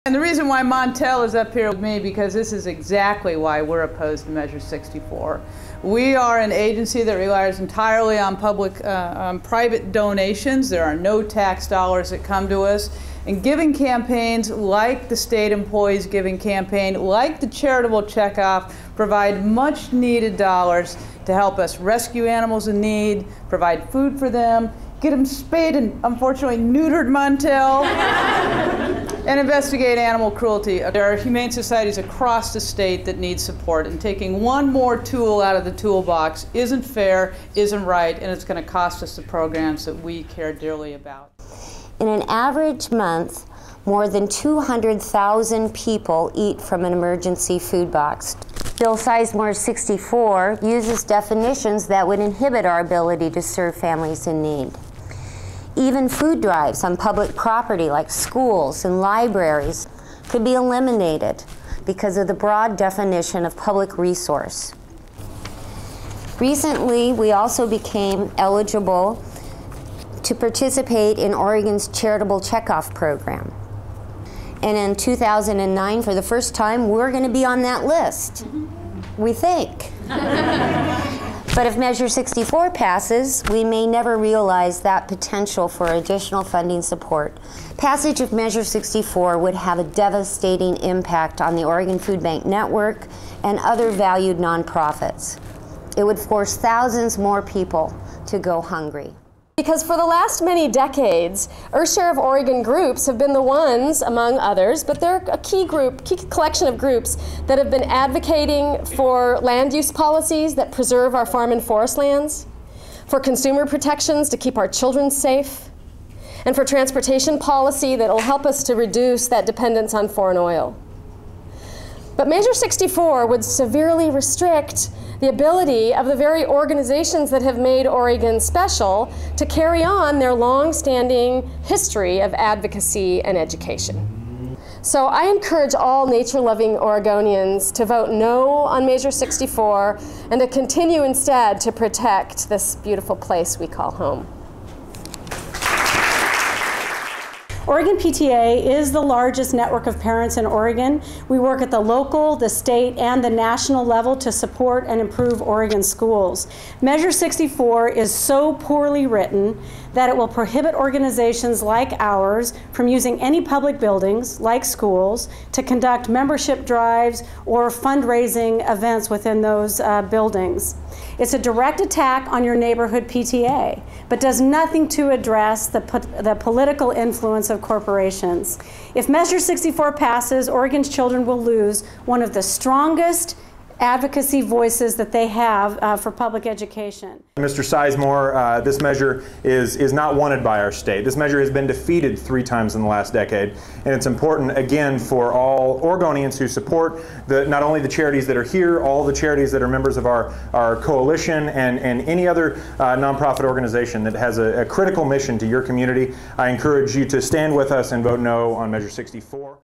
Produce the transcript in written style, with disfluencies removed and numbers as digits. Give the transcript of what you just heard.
And the reason why Montel is up here with me, because this is exactly why we're opposed to Measure 64. We are an agency that relies entirely on private donations. There are no tax dollars that come to us. And giving campaigns like the state employees giving campaign, like the charitable checkoff, provide much needed dollars to help us rescue animals in need, provide food for them, get them spayed and unfortunately neutered, Montel, and investigate animal cruelty. There are humane societies across the state that need support, and taking one more tool out of the toolbox isn't fair, isn't right, and it's going to cost us the programs that we care dearly about. In an average month, more than 200,000 people eat from an emergency food box. Bill Sizemore 64 uses definitions that would inhibit our ability to serve families in need. Even food drives on public property like schools and libraries could be eliminated because of the broad definition of public resource. Recently, we also became eligible to participate in Oregon's charitable checkoff program. And in 2009, for the first time, we're going to be on that list, we think. But if Measure 64 passes, we may never realize that potential for additional funding support. Passage of Measure 64 would have a devastating impact on the Oregon Food Bank Network and other valued nonprofits. It would force thousands more people to go hungry. Because for the last many decades, Share of Oregon groups have been the ones, among others, but they're a key collection of groups that have been advocating for land use policies that preserve our farm and forest lands, for consumer protections to keep our children safe, and for transportation policy that will help us to reduce that dependence on foreign oil. But Measure 64 would severely restrict the ability of the very organizations that have made Oregon special to carry on their long-standing history of advocacy and education. So I encourage all nature-loving Oregonians to vote no on Measure 64 and to continue instead to protect this beautiful place we call home. Oregon PTA is the largest network of parents in Oregon. We work at the local, the state, and the national level to support and improve Oregon schools. Measure 64 is so poorly written that it will prohibit organizations like ours from using any public buildings, like schools, to conduct membership drives or fundraising events within those buildings. It's a direct attack on your neighborhood PTA, but does nothing to address the political influence of corporations. If Measure 64 passes, Oregon's children will lose one of the strongest advocacy voices that they have for public education. Mr. Sizemore, this measure is not wanted by our state. This measure has been defeated 3 times in the last decade, and it's important, again, for all Oregonians who support not only the charities that are here, all the charities that are members of our coalition, and any other nonprofit organization that has a critical mission to your community. I encourage you to stand with us and vote no on Measure 64.